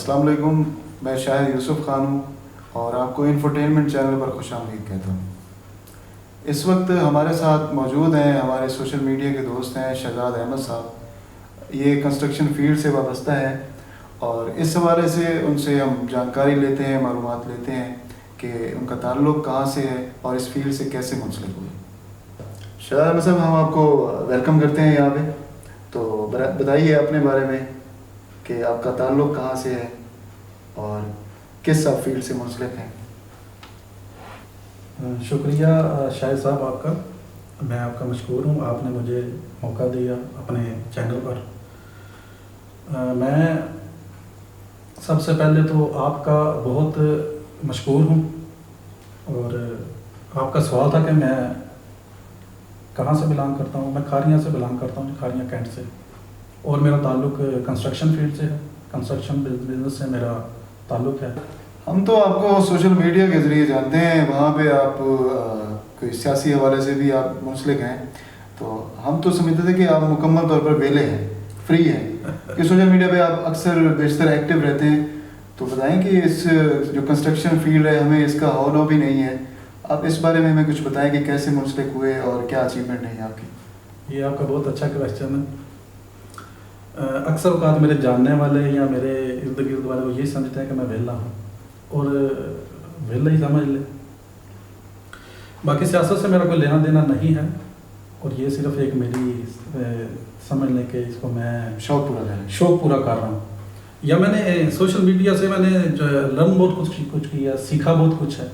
अस्सलाम वालेकुम, मैं शाहिद यूसुफ खान हूँ और आपको इंफोटेनमेंट चैनल पर खुश आमदीद कहता हूँ। इस वक्त हमारे साथ मौजूद हैं हमारे सोशल मीडिया के दोस्त हैं शहजाद अहमद साहब। ये कंस्ट्रक्शन फील्ड से वाबस्ता है और इस हवाले से उनसे हम जानकारी लेते हैं, मालूमात लेते हैं कि उनका ताल्लुक़ कहाँ से है और इस फील्ड से कैसे मुंसलिक हुए। शहजाद अहमद साहब, हम आपको वेलकम करते हैं यहाँ पे। तो बताइए अपने बारे में कि आपका ताल्लुक़ कहाँ से है और किस सब फील्ड से मुंसलिक हैं। शुक्रिया शाहिद साहब आपका, मैं आपका मशकूर हूँ, आपने मुझे मौका दिया अपने चैनल पर। मैं सबसे पहले तो आपका बहुत मशकूर हूँ और आपका सवाल था कि मैं कहाँ से बिलोंग करता हूँ। मैं खारियाँ से बिलोंग करता हूँ, खारियाँ कैंट से, और मेरा ताल्लुक़ कंस्ट्रक्शन फील्ड से है। कंस्ट्रक्शन बिजनेस से मेरा ताल्लुक़ है। हम तो आपको सोशल मीडिया के ज़रिए जानते हैं, वहाँ पे आप कोई सियासी हवाले से भी आप मुंसलिक हैं, तो हम तो समझते थे कि आप मुकम्मल तौर पर वेले हैं, फ्री हैं कि सोशल मीडिया पे आप अक्सर बेशतर एक्टिव रहते हैं। तो बताएं कि इस जो कंस्ट्रक्शन फील्ड है हमें इसका हौला भी नहीं है, आप इस बारे में हमें कुछ बताएं कि कैसे मुंसलिक हुए और क्या अचीवमेंट है आपकी। ये आपका बहुत अच्छा क्वेश्चन है। अक्सर औकात मेरे जानने वाले या मेरे इर्द गिर्द वाले वो यही समझते हैं कि मैं वेला हूँ और वेला ही समझ ले, बाकी सियासत से मेरा कोई लेना देना नहीं है और ये सिर्फ एक मेरी समझ लें कि इसको मैं शौक़ पूरा कर रहा हूँ। या मैंने सोशल मीडिया से मैंने लर्न बहुत कुछ किया, सीखा बहुत कुछ है,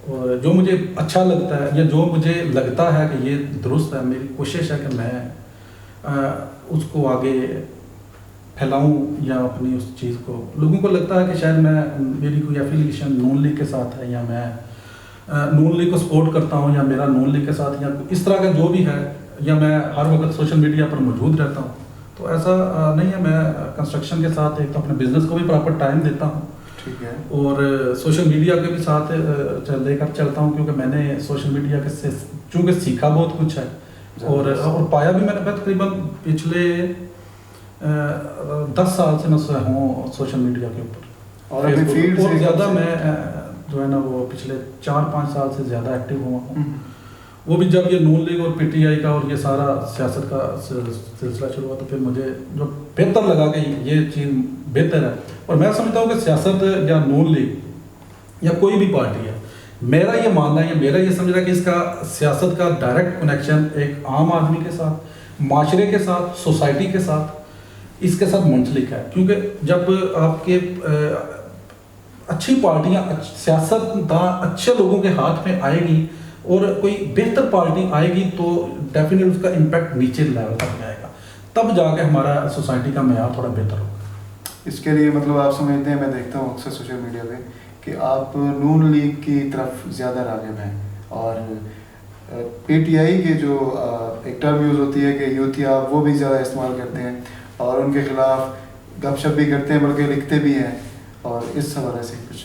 और जो मुझे अच्छा लगता है या जो मुझे लगता है कि ये दुरुस्त है, मेरी कोशिश है कि मैं उसको आगे फैलाऊं या अपनी उस चीज़ को, लोगों को लगता है कि शायद मेरी कोई एफिलिएशन नून लीग के साथ है या मैं नून लीग को सपोर्ट करता हूं या मेरा नून लीग के साथ या इस तरह का जो भी है, या मैं हर वक्त सोशल मीडिया पर मौजूद रहता हूं, तो ऐसा नहीं है। मैं कंस्ट्रक्शन के साथ एक तो अपने बिजनेस को भी प्रॉपर टाइम देता हूं, ठीक है, और सोशल मीडिया के भी साथ लेकर चलता हूं, क्योंकि मैंने सोशल मीडिया के से चूँकि सीखा बहुत कुछ है और पाया भी मैंने तकरीबन पिछले 10 साल से मैं हूँ सोशल मीडिया के ऊपर, और अभी फील्ड से ज़्यादा मैं जो है ना वो पिछले 4-5 साल से ज़्यादा एक्टिव हुआ हूँ। वो भी जब ये नून लीग और पीटीआई का और ये सारा सियासत का सिलसिला शुरू हुआ, तो फिर मुझे जो बेहतर लगा कि ये चीज़ बेहतर है। और मैं समझता हूँ कि सियासत या नून लीग या कोई भी पार्टी है, मेरा ये मानना है, मेरा ये समझना है कि इसका सियासत का डायरेक्ट कनेक्शन एक आम आदमी के साथ, माशरे के साथ, सोसाइटी के साथ, इसके साथ मुंसलिक है। क्योंकि जब आपके अच्छी पार्टियां, सियासतदान अच्छे लोगों के हाथ में आएगी और कोई बेहतर पार्टी आएगी, तो डेफिनेटली उसका इम्पैक्ट नीचे लेवल तक जाएगा, तब जाके हमारा सोसाइटी का मेयार थोड़ा बेहतर होगा। इसके लिए मतलब आप समझते हैं, मैं देखता हूँ अक्सर सोशल मीडिया पे कि आप नून लीग की तरफ ज़्यादा राग़िब हैं और पीटीआई के जो एक टर्म यूज़ होती है कि यूथिया, वो भी ज़्यादा इस्तेमाल करते हैं और उनके ख़िलाफ़ गपशप भी करते हैं, बल्कि लिखते भी हैं। और इस हवाले से कुछ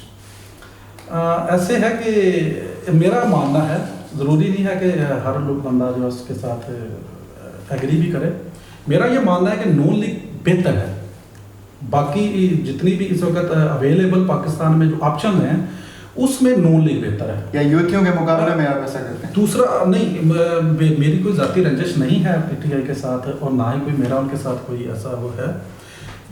ऐसे है कि मेरा मानना है, ज़रूरी नहीं है कि हर लोग बंदा जो है उसके साथ एग्री भी करे। मेरा ये मानना है कि नून लीग बेहतर है, बाकी जितनी भी इस वक्त अवेलेबल पाकिस्तान में जो ऑप्शन हैं उसमें नून लीग बेहतर है। या यूथियों के मुकाबले में आप ऐसा करते हैं? दूसरा नहीं, मेरी कोई ज़ाती रंजिश नहीं है पीटीआई के साथ और ना ही कोई मेरा उनके साथ कोई ऐसा वो है,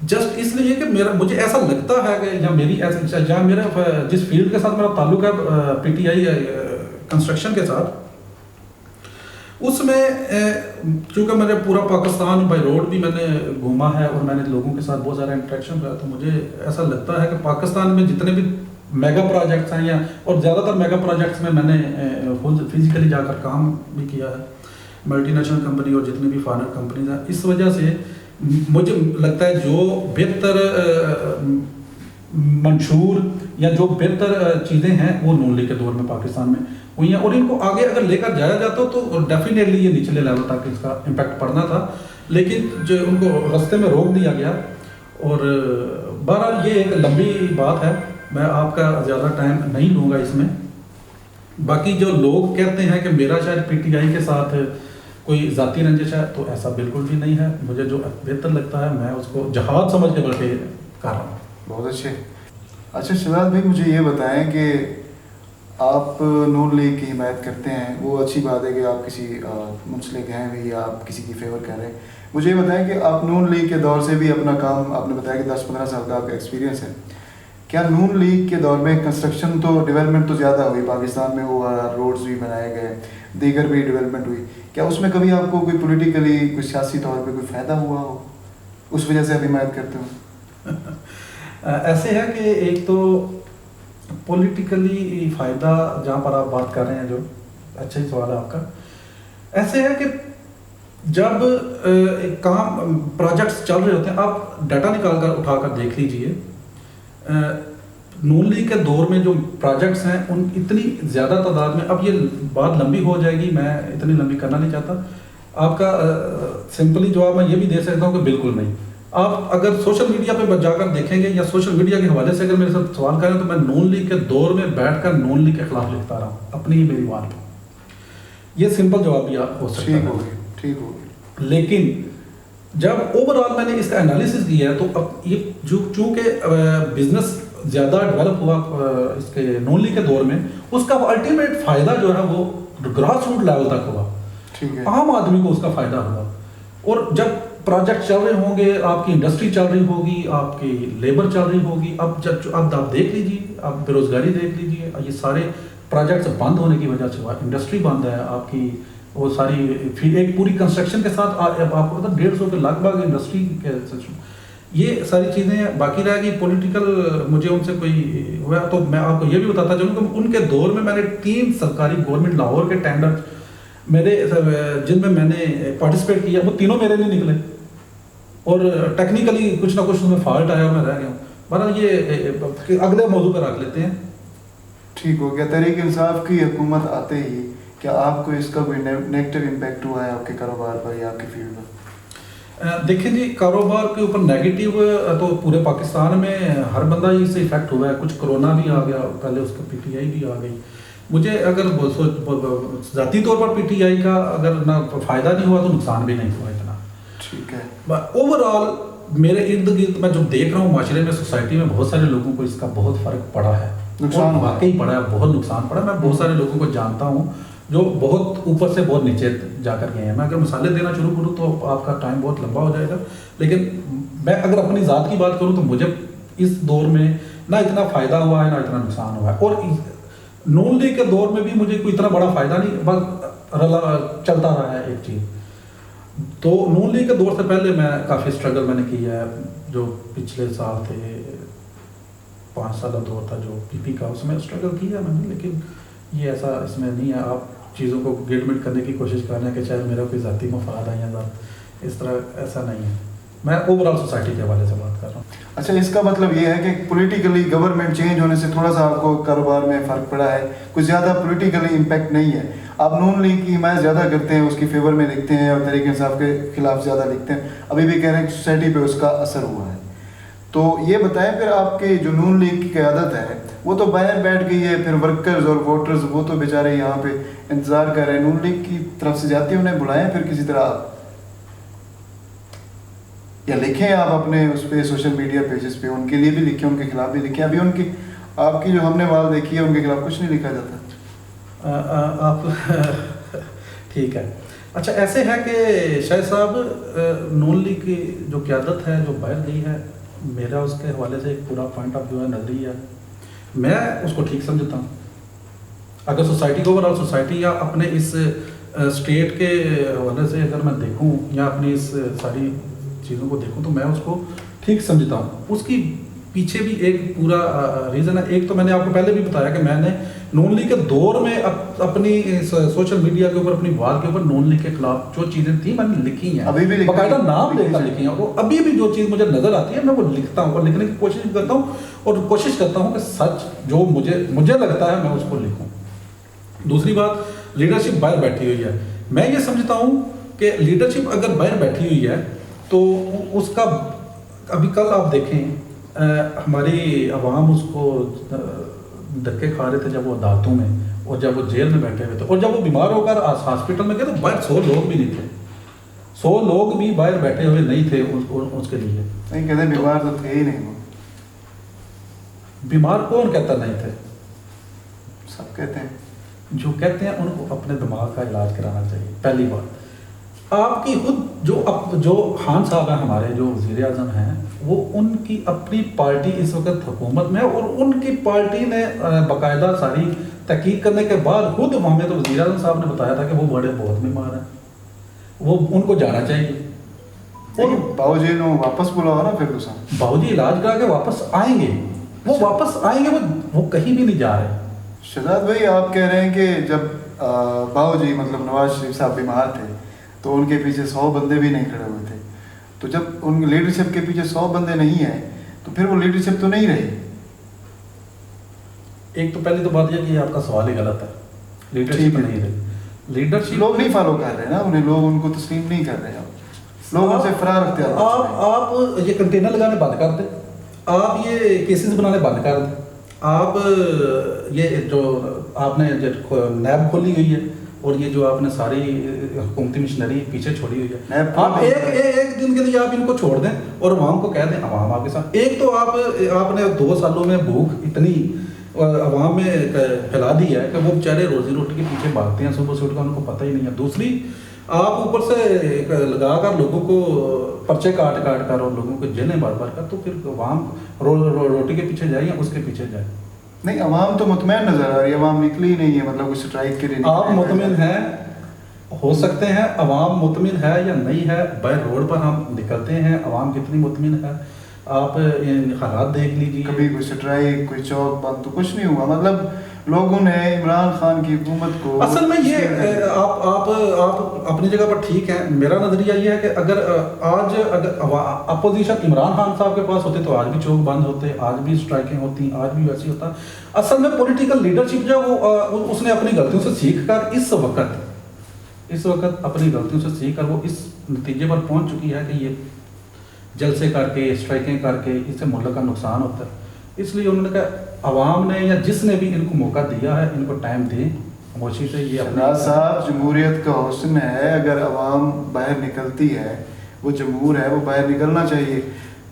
जस्ट इसलिए कि मुझे ऐसा लगता है कि या मेरी ऐसा या मेरा जिस फील्ड के साथ मेरा ताल्लुक है पीटीआई कंस्ट्रक्शन के साथ, उसमें चूँकि मैंने पूरा पाकिस्तान बाई रोड भी मैंने घूमा है और मैंने लोगों के साथ बहुत सारा इंटरेक्शन किया, तो मुझे ऐसा लगता है कि पाकिस्तान में जितने भी मेगा प्रोजेक्ट्स हैं या और ज़्यादातर मेगा प्रोजेक्ट्स में मैंने खुद फिजिकली जाकर काम भी किया है, मल्टीनेशनल कंपनी और जितनी भी फॉरेन कंपनीज हैं। इस वजह से मुझे लगता है जो बेहतर मंशूर या जो बेहतर चीज़ें हैं वो नून लीग के दौर में पाकिस्तान में हुई हैं, और इनको आगे अगर लेकर जाया जाता तो डेफिनेटली ये निचले लेवल तक इसका इम्पैक्ट पड़ना था, लेकिन जो उनको रास्ते में रोक दिया गया। और बहरहाल ये एक लंबी बात है, मैं आपका ज़्यादा टाइम नहीं लूँगा इसमें। बाकी जो लोग कहते हैं कि मेरा शायद पीटीआई के साथ कोई ज़ाती रंजिश है, तो ऐसा बिल्कुल भी नहीं है। मुझे जो बेहतर लगता है मैं उसको जहाद समझ के बल्कि कर रहा हूँ। بہت اچھے. اچھا شہزاد بھائی مجھے یہ بتائیں کہ آپ نون لیگ کی حمایت کرتے ہیں, وہ اچھی بات ہے کہ آپ کسی منسلک ہیں بھی یا آپ کسی کی فیور کر رہے ہیں. مجھے یہ بتائیں کہ آپ نون لیگ کے دور سے بھی اپنا کام, آپ نے بتایا کہ 10-15 سال کا آپ کا ایکسپیرینس ہے, کیا نون لیگ کے دور میں کنسٹرکشن تو ڈیولپمنٹ تو زیادہ ہوئی, پاکستان میں ہوا, روڈز بھی بنائے گئے, دیگر بھی ڈیولپمنٹ ہوئی, کیا اس میں کبھی آپ کو کوئی پولیٹیکلی کوئی سیاسی طور پہ کوئی فائدہ ہوا ہو, اس وجہ سے آپ حمایت کرتے ہو؟ ایسے ہے کہ ایک تو پولیٹیکلی فائدہ جہاں پر آپ بات کر رہے ہیں, جو اچھا ہی سوال ہے آپ کا. ایسے ہے کہ جب کام پروجیکٹس چل رہے ہوتے ہیں, آپ ڈیٹا نکال کر اٹھا کر دیکھ لیجئے, نون لیگ کے دور میں جو پروجیکٹس ہیں ان اتنی زیادہ تعداد میں, اب یہ بات لمبی ہو جائے گی, میں اتنی لمبی کرنا نہیں چاہتا. آپ کا سمپلی جواب میں یہ بھی دے سکتا ہوں کہ بالکل نہیں. آپ اگر سوشل میڈیا پہ جا کر دیکھیں گے یا سوشل میڈیا کے حوالے سے اگر میرے ساتھ سوال کریں تو میں نون لیگ کے دور میں بیٹھ کر نون لیگ کے خلاف لکھتا رہا ہوں اپنی ہی میری وال پہ. یہ سمپل جواب بھی ہو سکتا ہے. ٹھیک ہو گیا. لیکن جب اوور آل میں نے اس کا انالیسس کیا ہے تو اب یہ چونکہ بزنس زیادہ ڈیولپ ہوا اس کے نون لیگ کے دور میں, اس کا الٹیمیٹ فائدہ جو ہے وہ گراس روٹ لیول تک ہوا, عام آدمی کو اس کا فائدہ ہوا. اور جب پروجیکٹ چل رہے ہوں گے, آپ کی انڈسٹری چل رہی ہوگی, آپ کی لیبر چل رہی ہوگی, اب آپ دیکھ لیجیے, آپ بے روزگاری دیکھ لیجیے, یہ سارے پروجیکٹس بند ہونے کی وجہ سے ہوا, انڈسٹری بند ہے آپ کی, وہ ساری پھر ایک پوری کنسٹرکشن کے ساتھ آپ کو پتا 150 کے لگ بھگ انڈسٹری کے, یہ ساری چیزیں باقی رہ گئی. پولیٹیکل مجھے ان سے کوئی ہوا تو میں آپ کو یہ بھی بتاتا چلوں کہ ان کے دور میں نے 3 سرکاری گورنمنٹ لاہور کے ٹینڈر میرے جن میں نے پارٹیسپیٹ کیا, وہ تینوں میرے نہیں نکلے, اور ٹیکنیکلی کچھ نہ کچھ اس میں فالٹ آیا اور میں رہ گیا ہوں. بہرحال یہ اگلے موضوع پہ رکھ لیتے ہیں. ٹھیک ہو گیا. تحریک انصاف کی حکومت آتے ہی کیا آپ کو اس کا کوئی نیگیٹو امپیکٹ ہوا ہے آپ کے کاروبار پر یا آپ کی فیلڈ پر؟ دیکھیں جی, کاروبار کے اوپر نیگیٹو تو پورے پاکستان میں ہر بندہ ہی سے افیکٹ ہوا ہے. کچھ کرونا بھی آ گیا, پہلے اس کا پی ٹی آئی بھی آ گئی. مجھے اگر ذاتی طور پر پی ٹی آئی کا اگر نہ فائدہ نہیں ہوا تو نقصان بھی نہیں ہوا اتنا. ٹھیک ہے. اوور آل میرے ارد گرد میں جو دیکھ رہا ہوں معاشرے میں, سوسائٹی میں بہت سارے لوگوں کو اس کا بہت فرق پڑا ہے, نقصان واقعی پڑا ہے, بہت نقصان پڑا ہے. میں بہت سارے لوگوں کو جانتا ہوں جو بہت اوپر سے بہت نیچے جا کر گئے ہیں. میں اگر مثالیں دینا شروع کروں تو آپ کا ٹائم بہت لمبا ہو جائے گا, لیکن میں اگر اپنی ذات کی بات کروں تو مجھے اس دور میں نہ اتنا فائدہ ہوا ہے نہ اتنا نقصان ہوا ہے. اور نون لیگ کے دور میں بھی مجھے کوئی اتنا بڑا فائدہ نہیں, بس چلتا رہا ہے ایک چیز. تو نون لیگ کے دور سے پہلے میں کافی اسٹرگل میں نے کیا ہے. جو پچھلے سال تھے 5 سالہ دور تھا جو پی پی کا, اس میں اسٹرگل کیا میں نے. لیکن یہ ایسا اس میں نہیں ہے, آپ چیزوں کو گیٹمنٹ کرنے کی کوشش کر رہے ہیں کہ شاید میرا کوئی ذاتی مفاد ہے یا ذات, اس طرح ایسا نہیں ہے. میں اوور آل سوسائٹی کے حوالے سے بات کر رہا ہوں. اچھا, اس کا مطلب یہ ہے کہ پولیٹیکلی گورنمنٹ چینج ہونے سے تھوڑا سا آپ کو کاروبار میں فرق پڑا ہے, کچھ زیادہ پولیٹیکلی امپیکٹ نہیں ہے. آپ نون لیگ کی حمایت زیادہ کرتے ہیں, اس کی فیور میں لکھتے ہیں اور تحریک انصاف کے خلاف زیادہ لکھتے ہیں, ابھی بھی کہہ رہے ہیں کہ سوسائٹی پہ اس کا اثر ہوا ہے. تو یہ بتائیں پھر آپ کی جو نون لیگ کی قیادت ہے وہ تو باہر بیٹھ گئی ہے, پھر ورکرز اور ووٹرز وہ تو بیچارے یہاں پہ انتظار کر رہے ہیں. نون لیگ کی طرف سے جاتی انہیں بلائیں پھر کسی طرح, یا لکھیں آپ اپنے اس پہ سوشل میڈیا پیجز پہ, ان کے لیے بھی لکھیں, ان کے خلاف بھی لکھیں. ابھی ان کی آپ کی جو ہم نے وال دیکھی ہے ان کے خلاف کچھ نہیں لکھا جاتا. آپ ٹھیک ہے. اچھا, ایسے ہے کہ شاہد صاحب نون لیگ کی جو قیادت ہے جو باہر گئی ہے, میرا اس کے حوالے سے ایک پورا پوائنٹ آف ویو ہے, نظریہ ہے, میں اس کو ٹھیک سمجھتا ہوں. اگر سوسائٹی کو اوور آل سوسائٹی یا اپنے اس اسٹیٹ کے حوالے سے اگر میں دیکھوں یا اپنی اس ساری چیزوں کو دیکھوں تو میں اس کو ٹھیک سمجھتا ہوں. اس کی پیچھے بھی ایک پورا ریزن ہے. ایک تو میں نے آپ کو پہلے بھی بتایا کہ میں نے نون لیگ کے دور میں اپنی سوشل میڈیا کے اوپر, اپنی وال کے اوپر نون لیگ کے خلاف جو چیزیں تھیں میں نے لکھی ہیں, ابھی بھی باقاعدہ نام لے کر لکھی ہیں. اور ابھی بھی جو چیز مجھے نظر آتی ہے میں وہ لکھتا ہوں اور لکھنے کی کوشش کرتا ہوں, اور کوشش کرتا ہوں کہ سچ جو مجھے لگتا ہے میں اس کو لکھوں. دوسری بات, لیڈرشپ باہر بیٹھی ہوئی ہے. میں یہ سمجھتا ہوں کہ لیڈرشپ اگر باہر بیٹھی ہوئی ہے تو اس کا ابھی کل آپ دیکھیں ہماری عوام اس کو دھکے کھا رہے تھے جب وہ عدالتوں میں, اور جب وہ جیل میں بیٹھے ہوئے تھے, اور جب وہ بیمار ہو کر ہاسپٹل میں گئے تو باہر 100 لوگ بھی نہیں تھے. 100 لوگ بھی باہر بیٹھے ہوئے نہیں تھے اس کے لیے. نہیں کہتے بیمار تو تھے ہی نہیں وہ. बीमार कौन कहता नहीं थे? सब कहते हैं। जो कहते हैं उनको अपने दिमाग का इलाज कराना चाहिए। पहली बात, आपकी खुद जो खान साहब हैं हमारे, जो वज़ीर आज़म हैं, वो उनकी अपनी पार्टी इस वक्त हुकूमत में है, और उनकी पार्टी ने बाकायदा सारी तहकीक करने के बाद खुद हमें तो वज़ीर आज़म साहब ने बताया था कि वो बड़े बहुत बीमार हैं, वो उनको जाना चाहिए। और बाबूजी ने वापस बुलावा ना फिर दूसरा, बाबूजी इलाज करा के वापस आएंगे, वो वापस आएंगे, वो कहीं भी नहीं जा रहे। शहजाद भाई, आप कह रहे हैं कि जब बाबूजी मतलब नवाज शरीफ साहब बीमार थे तो उनके पीछे 100 बंदे भी नहीं खड़े हुए थे, तो जब उन लीडरशिप के पीछे 100 बंदे नहीं हैं तो फिर वो लीडरशिप तो नहीं रही। एक तो पहली तो बात यह कि आपका सवाल ही गलत है, लीडरशिप नहीं रही। लीडरशिप लोग नहीं फॉलो कर रहे ना उन्हें, लोग उनको तस्लीम नहीं कर रहे, लोग उनसे फरार रखते हैं। आप ये कंटेनर लगाने बंद कर दें, आप ये केसेस बनाने बंद कर दें, आप ये जो आपने नैब खोली हुई है और ये जो आपने सारी हुकूमती मिशनरी पीछे छोड़ी हुई है, आप एक दिन के लिए आप इनको छोड़ दें और अवाम को कह दें, अवाम आपके साथ। एक तो आपने 2 सालों में भूख इतनी अवाम में फैला दी है कि वो बेचारे रोजी रोटी के पीछे भागते हैं, सुबह से उठकर उनको पता ही नहीं है। दूसरी, आप ऊपर से लगा कर लोगों को पर्चे काट कर और लोगों को जेलें भर कर, तो फिर अवाम रोटी के पीछे जाए या उसके पीछे जाए। नहीं, अवाम तो मुतमैन नजर आ रही है, अवाम निकली ही नहीं है, मतलब कुछ स्ट्राइक के लिए आप मुतमिन हैं, हो सकते हैं अवाम मुतमिन है या नहीं है, बाय रोड पर हम निकलते हैं, अवाम कितनी मुतमिन है आप हालात देख लीजिए। कभी कोई स्ट्राइक, कोई चौक बंद तो कुछ नहीं हुआ, मतलब लोगों ने इमरान खान की हुकूमत को असल में ये आप अपनी जगह पर ठीक है। मेरा नजरिया ये है कि अगर अपोजिशन इमरान खान साहब के पास होते तो आज भी चौक बंद होते, आज भी स्ट्राइकिंग होती, आज भी वैसी होता। असल में पॉलिटिकल लीडरशिप जो वो उसने अपनी गलतियों से सीख कर इस वक्त अपनी गलतियों से सीख कर वो इस नतीजे पर पहुंच चुकी है कि ये जलसे करके, स्ट्राइकिंग करके इससे मुल्क का नुकसान होता है। इसलिए उन्होंने कहा अवाम ने या जिसने भी इनको मौका दिया है इनको टाइम दें, खामोशी से। ये शहनाज साहब, जमहूरियत का हुस्न है, अगर अवाम बाहर निकलती है, वो जमहूर है, वो बाहर निकलना चाहिए।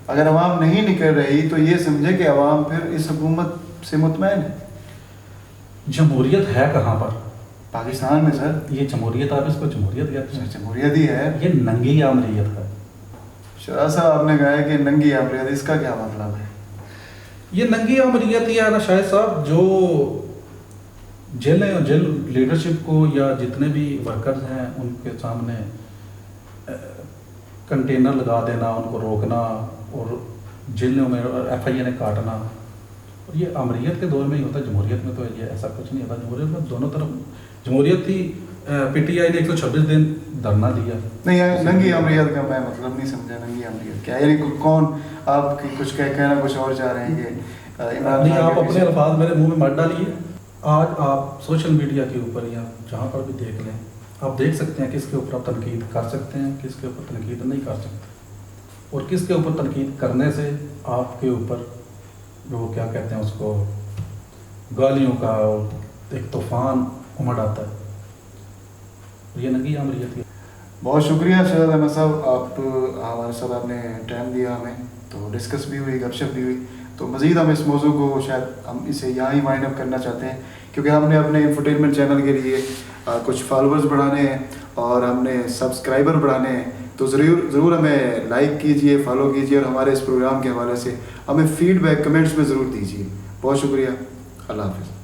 अगर अवाम नहीं निकल रही तो ये समझे कि अवाम फिर इस हुकूमत से मुतमैन है। जमहूरियत है कहाँ पर? पाकिस्तान में सर। ये जमहूरियत, आप इसको जमहूरियत कहते हैं? जमहूरियत ही है। ये नंगी आमरीयत है। शहजाद साहब, आपने कहा है कि नंगी आमरीयत, इसका क्या मतलब है? ये नंगी आमरीयत ही है ना शाहिद साहब, जो जेल लीडरशिप को या जितने भी वर्कर्स हैं उनके सामने कंटेनर लगा देना, उनको रोकना और जेलों में FIA ने काटना, और ये आमरीयत के दौर में ही होता है। जमहूरियत में तो ये ऐसा कुछ नहीं होता। जमहूरियत में दोनों तरफ जमहूरियत थी। PTI ने 126 दिन धरना दिया। नहीं, नंगी अमरीयत का मैं मतलब नहीं समझा। नंगी अमरीयत क्या यानी? कौन आप कुछ कहना कुछ और चाह रहे हैं कि नहीं, आप अपने अल्फाज मेरे मुंह में मत डालिए। आज आप सोशल मीडिया के ऊपर या जहाँ पर भी देख लें, आप देख सकते हैं किसके ऊपर आप तनकीद कर सकते हैं, किसके ऊपर तनकीद नहीं कर सकते, और किसके ऊपर तनकीद करने से आपके ऊपर वो क्या कहते हैं उसको, गालियों का एक तूफान उमड़ आता है। ये नंगी अमरीयत है। बहुत शुक्रिया शहजाद अहमद साहब, आप हमारे साथ आपने टाइम दिया हमें, तो डिस्कस भी हुई, गपशप भी हुई। तो मज़ीद हम इस मौजू को शायद हम इसे यहाँ ही वाइंड अप करना चाहते हैं, क्योंकि हमने अपने इंफोटेनमेंट चैनल के लिए कुछ फॉलोअर्स बढ़ाने हैं और हमने सब्सक्राइबर बढ़ाने हैं। तो ज़रूर हमें लाइक कीजिए, फॉलो कीजिए, और हमारे इस प्रोग्राम के हवाले से हमें फ़ीडबैक कमेंट्स में ज़रूर दीजिए। बहुत शुक्रिया, अल्लाह हाफ़िज़।